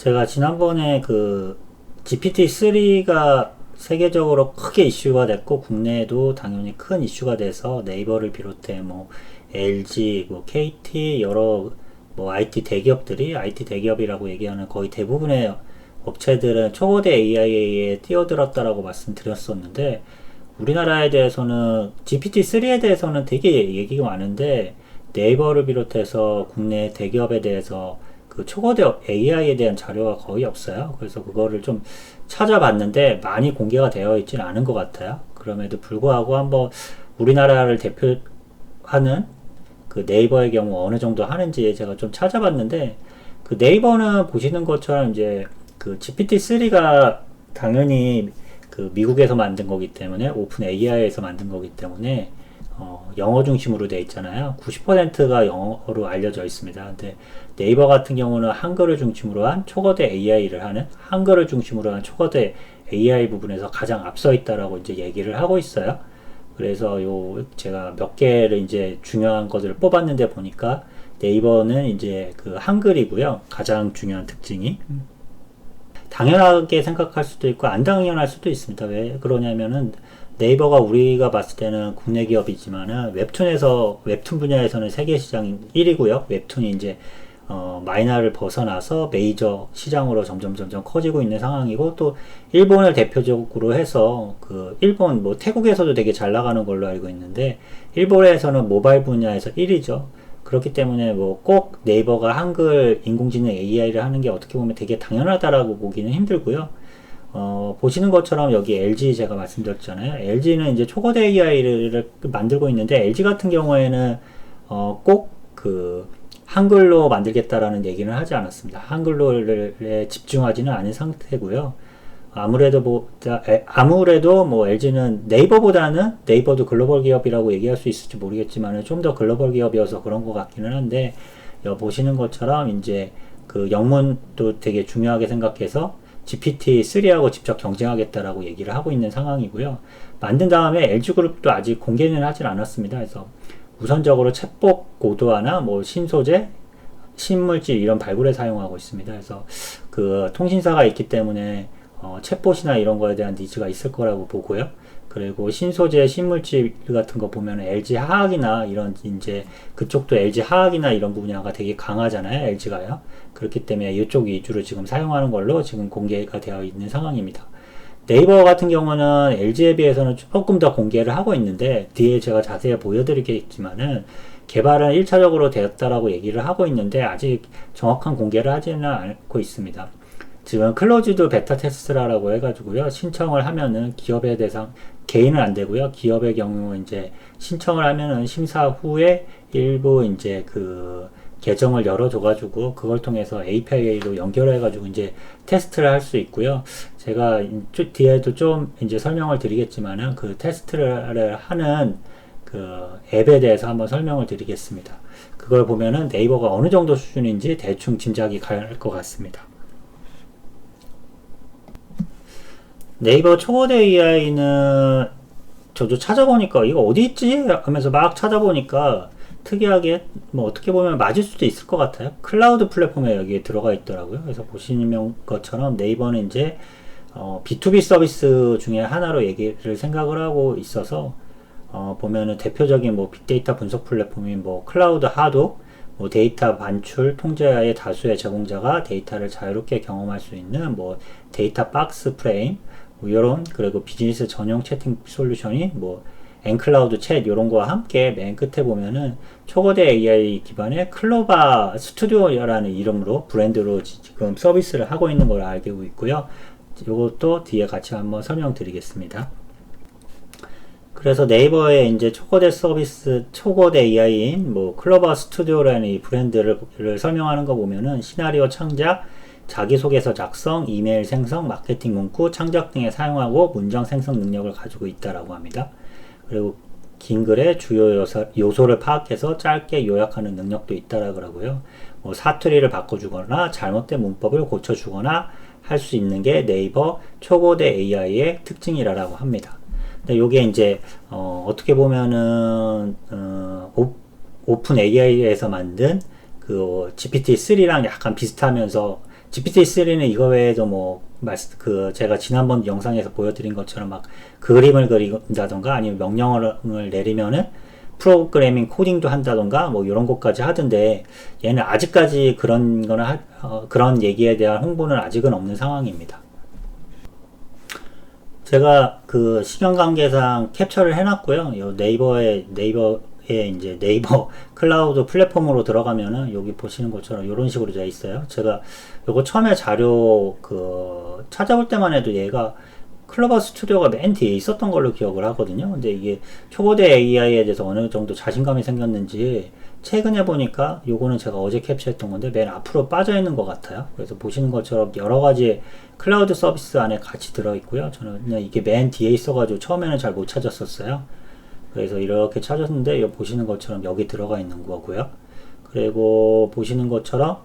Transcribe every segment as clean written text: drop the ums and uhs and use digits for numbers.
제가 지난번에 그 GPT-3가 세계적으로 크게 이슈가 됐고 국내에도 당연히 큰 이슈가 돼서 네이버를 비롯해 뭐 LG, 뭐 KT 여러 뭐 IT 대기업이라고 얘기하는 거의 대부분의 업체들은 초거대 AI에 뛰어들었다라고 말씀드렸었는데 우리나라에 대해서는 GPT-3에 대해서는 되게 얘기가 많은데 네이버를 비롯해서 국내 대기업에 대해서 그 초거대 AI에 대한 자료가 거의 없어요. 그래서 그거를 좀 찾아봤는데 많이 공개가 되어 있지는 않은 것 같아요. 그럼에도 불구하고 한번 우리나라를 대표하는 그 네이버의 경우 어느 정도 하는지 제가 좀 찾아봤는데 그 네이버는 보시는 것처럼 이제 그 GPT-3가 당연히 그 미국에서 만든 거기 때문에 오픈 AI에서 만든 거기 때문에 영어 중심으로 돼 있잖아요. 90%가 영어로 알려져 있습니다. 근데 네이버 같은 경우는 한글을 중심으로 한 초거대 AI를 하는 한글을 중심으로 한 초거대 AI 부분에서 가장 앞서 있다라고 이제 얘기를 하고 있어요. 그래서 제가 몇 개를 이제 중요한 것들을 뽑았는데 보니까 네이버는 이제 그 한글이고요. 가장 중요한 특징이 당연하게 생각할 수도 있고 안 당연할 수도 있습니다. 왜 그러냐면은 네이버가 우리가 봤을 때는 국내 기업이지만은 웹툰 분야에서는 세계 시장 1위고요. 웹툰이 이제 마이너를 벗어나서 메이저 시장으로 점점 커지고 있는 상황이고 또 일본을 대표적으로 해서 그 일본 뭐 태국에서도 되게 잘 나가는 걸로 알고 있는데 일본에서는 모바일 분야에서 1위죠. 그렇기 때문에 뭐 꼭 네이버가 한글 인공지능 AI를 하는 게 어떻게 보면 되게 당연하다라고 보기는 힘들고요. 보시는 것처럼 여기 LG 제가 말씀드렸잖아요. LG는 이제 초거대 AI를 만들고 있는데 LG 같은 경우에는 꼭 그 한글로 만들겠다라는 얘기는 하지 않았습니다. 한글로에 집중하지는 않은 상태고요. 아무래도 뭐 LG는 네이버도 글로벌 기업이라고 얘기할 수 있을지 모르겠지만 좀 더 글로벌 기업이어서 그런 것 같기는 한데 보시는 것처럼 이제 그 영문도 되게 중요하게 생각해서 GPT-3하고 직접 경쟁하겠다라고 얘기를 하고 있는 상황이고요. 만든 다음에 LG그룹도 아직 공개는 하진 않았습니다. 그래서 우선적으로 챗봇 고도화나 뭐 신소재, 신물질 이런 발굴에 사용하고 있습니다. 그래서 그 통신사가 있기 때문에 챗봇이나 이런 거에 대한 니즈가 있을 거라고 보고요. 그리고 신소재, 신물질 같은 거 보면 LG 화학이나 이런 이제 그쪽도 LG 화학이나 이런 분야가 되게 강하잖아요. LG가요. 그렇기 때문에 이쪽 위주로 지금 사용하는 걸로 지금 공개가 되어 있는 상황입니다. 네이버 같은 경우는 LG에 비해서는 조금 더 공개를 하고 있는데 뒤에 제가 자세히 보여드리겠지만은 개발은 1차적으로 되었다라고 얘기를 하고 있는데 아직 정확한 공개를 하지는 않고 있습니다. 지금 클로즈드 베타 테스트라고 해가지고요. 신청을 하면은 기업의 대상, 개인은 안 되고요. 기업의 경우 이제 신청을 하면은 심사 후에 일부 이제 그 계정을 열어줘가지고 그걸 통해서 API로 연결해가지고 이제 테스트를 할 수 있고요. 제가 뒤에도 좀 이제 설명을 드리겠지만은 그 테스트를 하는 그 앱에 대해서 한번 설명을 드리겠습니다. 그걸 보면은 네이버가 어느 정도 수준인지 대충 짐작이 갈 것 같습니다. 네이버 초거대 AI는 저도 찾아보니까 이거 어디 있지? 하면서 막 찾아보니까 특이하게 뭐 어떻게 보면 맞을 수도 있을 것 같아요. 클라우드 플랫폼에 여기에 들어가 있더라고요. 그래서 보시는 것처럼 네이버는 이제 B2B 서비스 중에 하나로 얘기를 생각을 하고 있어서 보면은 대표적인 뭐 빅데이터 분석 플랫폼인 뭐 클라우드 하도, 뭐 데이터 반출 통제하에 다수의 제공자가 데이터를 자유롭게 경험할 수 있는 뭐 데이터 박스 프레임, 뭐 이런 그리고 비즈니스 전용 채팅 솔루션이 뭐 엔클라우드 챗 이런 거와 함께 맨 끝에 보면은 초거대 AI 기반의 클로바 스튜디오라는 이름으로 브랜드로 지금 서비스를 하고 있는 걸 알고 있고요. 이것도 뒤에 같이 한번 설명드리겠습니다. 그래서 네이버의 이제 초거대 서비스, 초거대 AI인 뭐 클로바 스튜디오라는 이 브랜드를 설명하는 거 보면은 시나리오 창작, 자기소개서 작성, 이메일 생성, 마케팅 문구 창작 등에 사용하고 문장 생성 능력을 가지고 있다라고 합니다. 그리고 긴 글의 주요 요소를 파악해서 짧게 요약하는 능력도 있다라고 하고요. 뭐 사투리를 바꿔주거나 잘못된 문법을 고쳐주거나 할 수 있는 게 네이버 초거대 AI의 특징이라고 합니다. 근데 요게 이제 어떻게 보면은 오픈 AI에서 만든 그 GPT-3랑 약간 비슷하면서 GPT-3는 이거 외에도 제가 지난번 영상에서 보여드린 것처럼 막 그림을 그린다던가 아니면 명령어를 내리면은 프로그래밍 코딩도 한다던가 뭐 이런 것까지 하던데 얘는 아직까지 그런 얘기에 대한 홍보는 아직은 없는 상황입니다. 제가 그 시간 관계상 캡처를 해놨고요. 네이버에 이제 네이버 클라우드 플랫폼으로 들어가면은 여기 보시는 것처럼 이런 식으로 되어 있어요. 제가 요거 처음에 자료 찾아볼 때만 해도 얘가 클러버스 스튜디오가 맨 뒤에 있었던 걸로 기억을 하거든요. 근데 이게 초보대 AI에 대해서 어느 정도 자신감이 생겼는지 최근에 보니까 요거는 제가 어제 캡처했던 건데 맨 앞으로 빠져 있는 것 같아요. 그래서 보시는 것처럼 여러 가지 클라우드 서비스 안에 같이 들어 있고요. 저는 그냥 이게 맨 뒤에 있어가지고 처음에는 잘 못 찾았었어요. 그래서 이렇게 찾았는데 여기 보시는 것처럼 여기 들어가 있는 거고요. 그리고 보시는 것처럼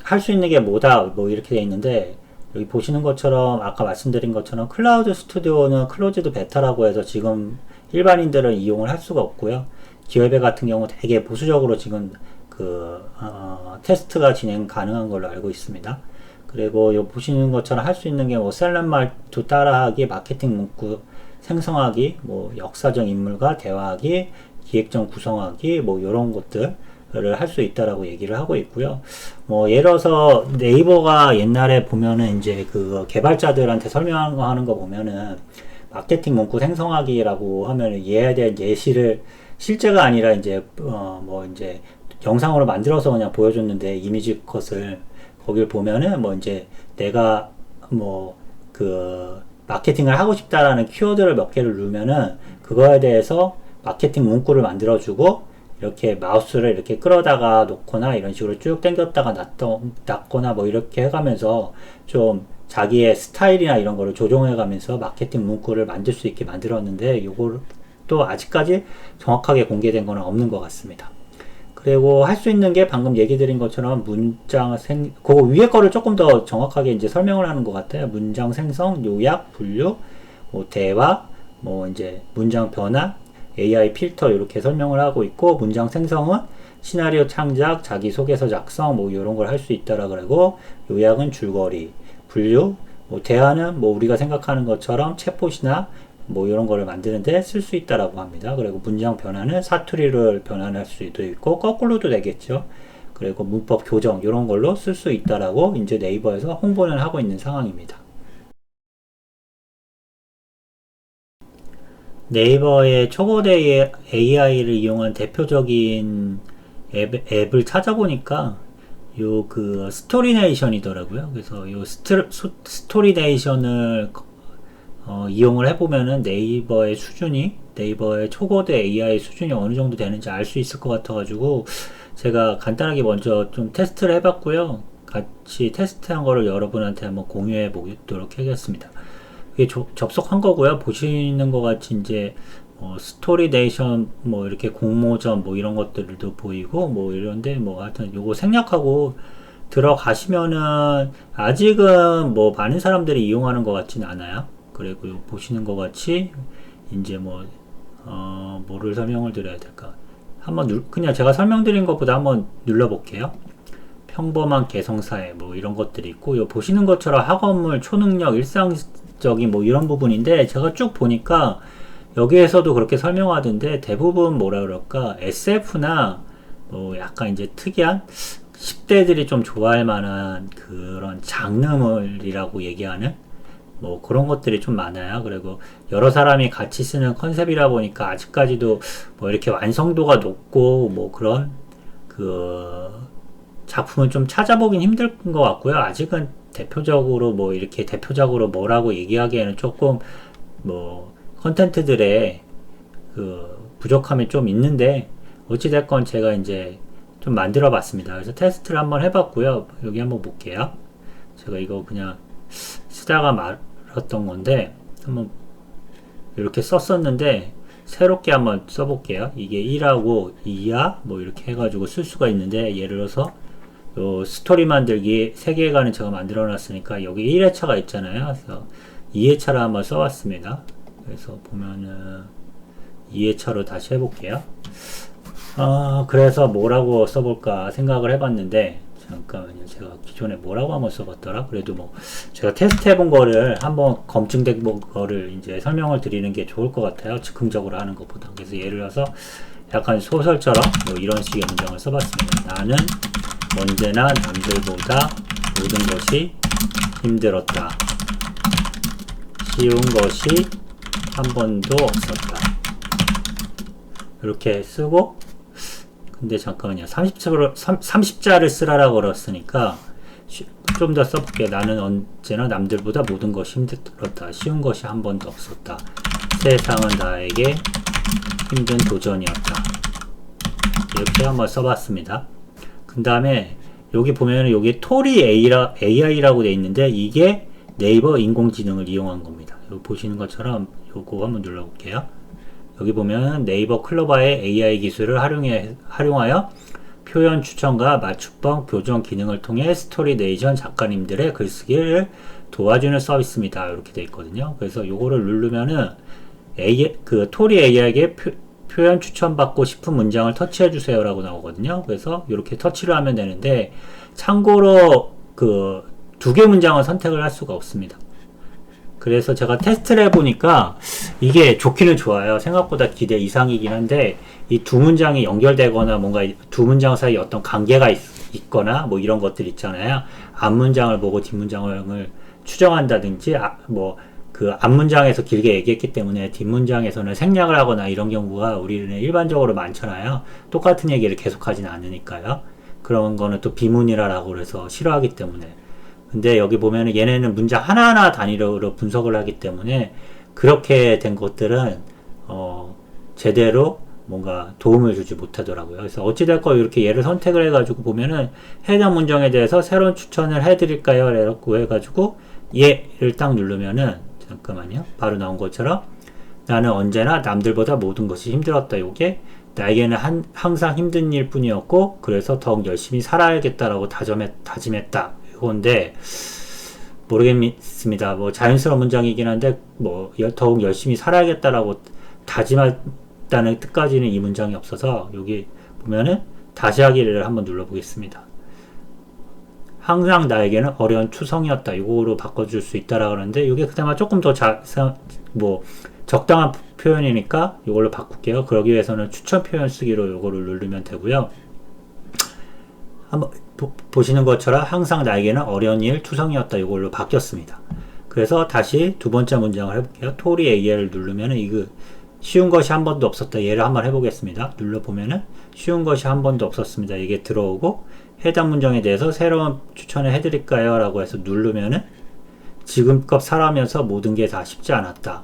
할 수 있는 게 뭐다 뭐 이렇게 돼 있는데 여기 보시는 것처럼 아까 말씀드린 것처럼 클라우드 스튜디오는 클로즈드 베타라고 해서 지금 일반인들은 이용을 할 수가 없고요. 기업의 같은 경우 되게 보수적으로 지금 테스트가 진행 가능한 걸로 알고 있습니다. 그리고 여기 보시는 것처럼 할 수 있는 게 뭐 셀럽 말투 따라하기, 마케팅 문구 생성하기, 뭐 역사적 인물과 대화하기, 기획전 구성하기, 뭐 이런 것들을 할 수 있다라고 얘기를 하고 있고요. 뭐 예를 들어서 네이버가 옛날에 보면은 이제 그 개발자들한테 설명하는 거 보면은 마케팅 문구 생성하기라고 하면은 얘에 대한 예시를 실제가 아니라 이제 이제 영상으로 만들어서 그냥 보여줬는데 이미지 컷을 거길 보면은 뭐 이제 내가 마케팅을 하고 싶다라는 키워드를 몇 개를 누르면은 그거에 대해서 마케팅 문구를 만들어주고 이렇게 마우스를 이렇게 끌어다가 놓거나 이런 식으로 쭉 당겼다가 놨거나 뭐 이렇게 해가면서 좀 자기의 스타일이나 이런 거를 조정해가면서 마케팅 문구를 만들 수 있게 만들었는데 요것도 아직까지 정확하게 공개된 거는 없는 것 같습니다. 그리고 할 수 있는 게 방금 얘기 드린 것처럼 그 위에 거를 조금 더 정확하게 이제 설명을 하는 것 같아요. 문장 생성, 요약, 분류, 뭐 대화, 뭐 이제 문장 변화, AI 필터 이렇게 설명을 하고 있고, 문장 생성은 시나리오 창작, 자기소개서 작성 뭐 이런 걸 할 수 있다라 그러고, 요약은 줄거리, 분류, 뭐 대화는 뭐 우리가 생각하는 것처럼 챗봇이나 뭐 이런 거를 만드는데 쓸 수 있다라고 합니다. 그리고 문장 변화는 사투리를 변환할 수도 있고 거꾸로도 되겠죠. 그리고 문법 교정 이런 걸로 쓸 수 있다라고 이제 네이버에서 홍보는 하고 있는 상황입니다. 네이버의 초보대 AI를 이용한 대표적인 앱을 찾아보니까 요 스토리네이션이더라고요. 그래서 요 스토리네이션을 이용을 해보면은 네이버의 초거대 AI 수준이 어느 정도 되는지 알 수 있을 것 같아가지고 제가 간단하게 먼저 좀 테스트를 해봤고요. 같이 테스트한 거를 여러분한테 한번 공유해 보도록 하겠습니다. 이게 접속한 거고요. 보시는 것 같이 이제 스토리네이션 뭐 이렇게 공모전 뭐 이런 것들도 보이고 뭐 이런데 뭐 하여튼 요거 생략하고 들어가시면은 아직은 뭐 많은 사람들이 이용하는 것 같지는 않아요. 그리고 보시는 것 같이 이제 뭐를 설명을 드려야 될까? 그냥 제가 설명드린 것보다 한번 눌러볼게요. 평범한 개성사회 뭐 이런 것들이 있고, 요 보시는 것처럼 학업물, 초능력, 일상적인 뭐 이런 부분인데 제가 쭉 보니까 여기에서도 그렇게 설명하던데 대부분 뭐라 그럴까 SF나 뭐 약간 이제 특이한 10대들이 좀 좋아할 만한 그런 장르물이라고 얘기하는 뭐 그런 것들이 좀 많아요. 그리고 여러 사람이 같이 쓰는 컨셉이라 보니까 아직까지도 뭐 이렇게 완성도가 높고 뭐 그런 작품은 좀 찾아보긴 힘들 것 같고요. 아직은 대표적으로 뭐라고 얘기하기에는 조금 뭐 컨텐츠들의 부족함이 좀 있는데 어찌됐건 제가 이제 좀 만들어 봤습니다. 그래서 테스트를 한번 해봤고요. 여기 한번 볼게요. 제가 이거 그냥 쓰다가 말았던 건데 한번 이렇게 썼었는데 새롭게 한번 써볼게요. 이게 1하고 2야 뭐 이렇게 해가지고 쓸 수가 있는데 예를 들어서 스토리 만들기 세계관을 제가 만들어 놨으니까 여기 1회차가 있잖아요. 그래서 2회차를 한번 써봤습니다. 그래서 보면은 2회차로 다시 해볼게요. 그래서 뭐라고 써볼까 생각을 해봤는데 잠깐만요. 제가 기존에 뭐라고 한번 써봤더라? 그래도 뭐, 제가 테스트 해본 거를 한번 검증된 거를 이제 설명을 드리는 게 좋을 것 같아요. 즉흥적으로 하는 것보다. 그래서 예를 들어서 약간 소설처럼 뭐 이런 식의 문장을 써봤습니다. 나는 언제나 남들보다 모든 것이 힘들었다. 쉬운 것이 한 번도 없었다. 이렇게 쓰고, 근데 잠깐만요. 30자를 쓰라라고 그랬으니까 좀 더 써볼게요. 나는 언제나 남들보다 모든 것이 힘들었다. 쉬운 것이 한 번도 없었다. 세상은 나에게 힘든 도전이었다. 이렇게 한번 써봤습니다. 그 다음에 여기 보면은 여기 토리 AI라고 돼 있는데 이게 네이버 인공지능을 이용한 겁니다. 여기 보시는 것처럼 요거 한번 눌러볼게요. 여기 보면 네이버 클로바의 AI 기술을 활용하여 표현 추천과 맞춤법 교정 기능을 통해 스토리 네이션 작가님들의 글쓰기를 도와주는 서비스입니다. 이렇게 되어 있거든요. 그래서 요거를 누르면은 토리 AI에게 표현 추천받고 싶은 문장을 터치해 주세요 라고 나오거든요. 그래서 이렇게 터치를 하면 되는데 참고로 그 2개 문장을 선택을 할 수가 없습니다. 그래서 제가 테스트를 해보니까 이게 좋기는 좋아요. 생각보다 기대 이상이긴 한데 이 두 문장이 연결되거나 뭔가 두 문장 사이에 어떤 관계가 있거나 뭐 이런 것들 있잖아요. 앞문장을 보고 뒷문장을 추정한다든지 뭐 그 앞문장에서 길게 얘기했기 때문에 뒷문장에서는 생략을 하거나 이런 경우가 우리는 일반적으로 많잖아요. 똑같은 얘기를 계속하지는 않으니까요. 그런 거는 또 비문이라고 그래서 싫어하기 때문에. 근데 여기 보면은 얘네는 문장 하나하나 단위로 분석을 하기 때문에 그렇게 된 것들은 제대로 뭔가 도움을 주지 못하더라고요. 그래서 어찌됐건 이렇게 얘를 선택을 해가지고 보면은 해당 문장에 대해서 새로운 추천을 해드릴까요? 라고 해가지고 얘를 딱 누르면은 잠깐만요. 바로 나온 것처럼 나는 언제나 남들보다 모든 것이 힘들었다. 요게 나에게는 항상 힘든 일 뿐이었고 그래서 더욱 열심히 살아야겠다라고 다짐했다. 이건데 모르겠습니다. 뭐 자연스러운 문장이긴 한데 뭐 더욱 열심히 살아야겠다라고 다짐했다는 뜻까지는 이 문장이 없어서 여기 보면은 다시 하기를 한번 눌러보겠습니다. 항상 나에게는 어려운 추성이었다. 이거로 바꿔줄 수 있다라 그러는데 이게 그나마 조금 더 적당한 표현이니까 이걸로 바꿀게요. 그러기 위해서는 추천 표현 쓰기로 이거를 누르면 되고요. 한번 보시는 것처럼 항상 나에게는 어려운 일 추성이었다. 이걸로 바뀌었습니다. 그래서 다시 두 번째 문장을 해볼게요. 토리 AI를 누르면은 이거 쉬운 것이 한 번도 없었다. 얘를 한번 해보겠습니다. 눌러보면은 쉬운 것이 한 번도 없었습니다. 이게 들어오고 해당 문장에 대해서 새로운 추천을 해드릴까요? 라고 해서 누르면은 지금껏 살아가면서 모든 게 다 쉽지 않았다.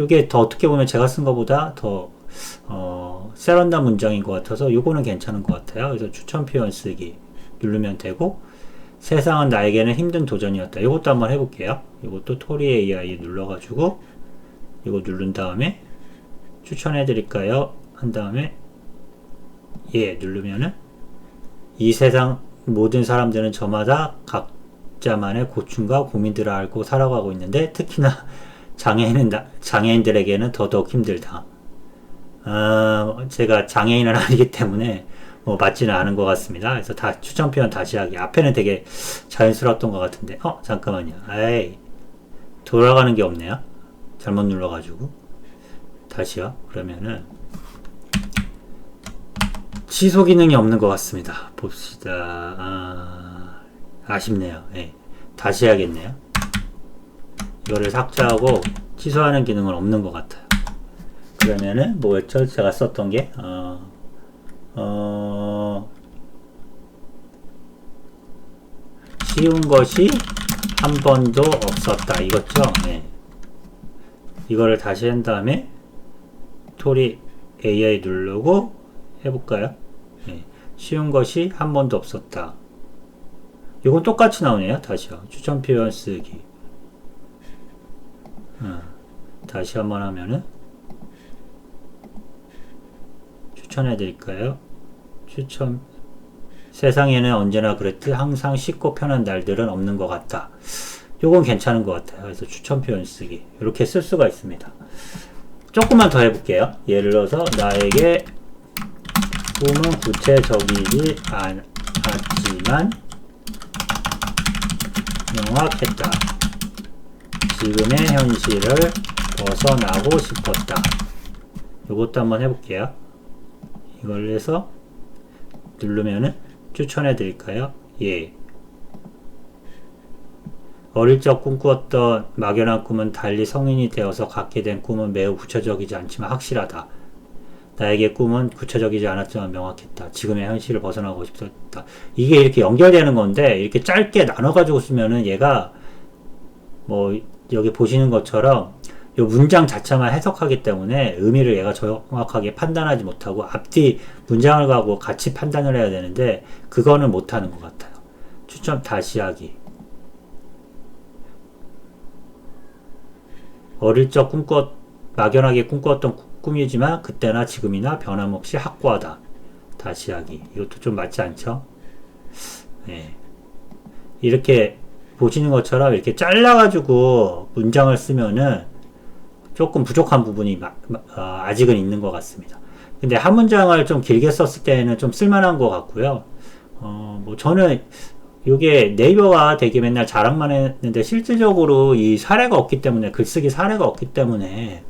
이게 더 어떻게 보면 제가 쓴 것보다 더 세련된 문장인 것 같아서 이거는 괜찮은 것 같아요. 그래서 추천 표현 쓰기 누르면 되고 세상은 나에게는 힘든 도전이었다. 이것도 한번 해볼게요. 이것도 토리 AI 눌러가지고 이거 누른 다음에 추천해드릴까요? 한 다음에 예 누르면은 이 세상 모든 사람들은 저마다 각자만의 고충과 고민들을 앓고 살아가고 있는데 특히나 장애인들에게는 더더욱 힘들다. 제가 장애인은 아니기 때문에 맞지는 않은 것 같습니다. 그래서 추천 표현 다시 하기. 앞에는 되게 자연스러웠던 것 같은데 잠깐만요. 돌아가는 게 없네요. 잘못 눌러가지고 다시요. 그러면은 취소 기능이 없는 것 같습니다. 봅시다. 아쉽네요. 다시 해야겠네요. 이거를 삭제하고 취소하는 기능은 없는 것 같아요. 그러면은 뭐였죠? 제가 썼던 게 쉬운 것이 한 번도 없었다. 이거죠? 이거를 다시 한 다음에 토리 AI 누르고 해볼까요? 쉬운 것이 한 번도 없었다. 이건 똑같이 나오네요. 다시요. 추천 표현 쓰기. 다시 한번 하면은 추천해드릴까요? 세상에는 언제나 그랬듯 항상 쉽고 편한 날들은 없는 것 같다. 요건 괜찮은 것 같아요. 그래서 추천 표현 쓰기. 이렇게 쓸 수가 있습니다. 조금만 더 해볼게요. 예를 들어서 나에게 꿈은 구체적이지 하지만 명확했다. 지금의 현실을 벗어나고 싶었다. 이것도 한번 해볼게요. 이걸 해서 누르면은 추천해 드릴까요? 예. 어릴 적 꿈꾸었던 막연한 꿈은 달리 성인이 되어서 갖게 된 꿈은 매우 구체적이지 않지만 확실하다. 나에게 꿈은 구체적이지 않았지만 명확했다. 지금의 현실을 벗어나고 싶었다. 이게 이렇게 연결되는 건데 이렇게 짧게 나눠가지고 쓰면은 얘가 뭐 여기 보시는 것처럼 이 문장 자체만 해석하기 때문에 의미를 얘가 정확하게 판단하지 못하고 앞뒤 문장을 가고 같이 판단을 해야 되는데 그거는 못하는 것 같아요. 추천 다시 하기. 어릴 적 막연하게 꿈꾸었던 꿈이지만 그때나 지금이나 변함없이 확고하다. 다시 하기. 이것도 좀 맞지 않죠? 네. 이렇게 보시는 것처럼 이렇게 잘라가지고 문장을 쓰면은 조금 부족한 부분이 아직은 있는 것 같습니다. 근데 한 문장을 좀 길게 썼을 때는 좀 쓸만한 것 같고요. 뭐 저는 이게 네이버가 되게 맨날 자랑만 했는데 실질적으로 이 사례가 없기 때문에 글쓰기 사례가 없기 때문에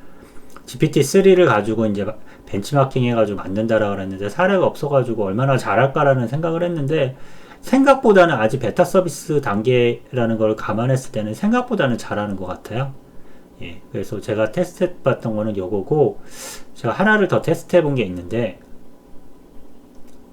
GPT-3를 가지고 이제 벤치마킹 해가지고 만든다라고 그랬는데 사례가 없어가지고 얼마나 잘할까라는 생각을 했는데 생각보다는 아직 베타 서비스 단계라는 걸 감안했을 때는 생각보다는 잘하는 것 같아요. 예, 그래서 제가 테스트 해봤던 거는 요거고 제가 하나를 더 테스트 해본 게 있는데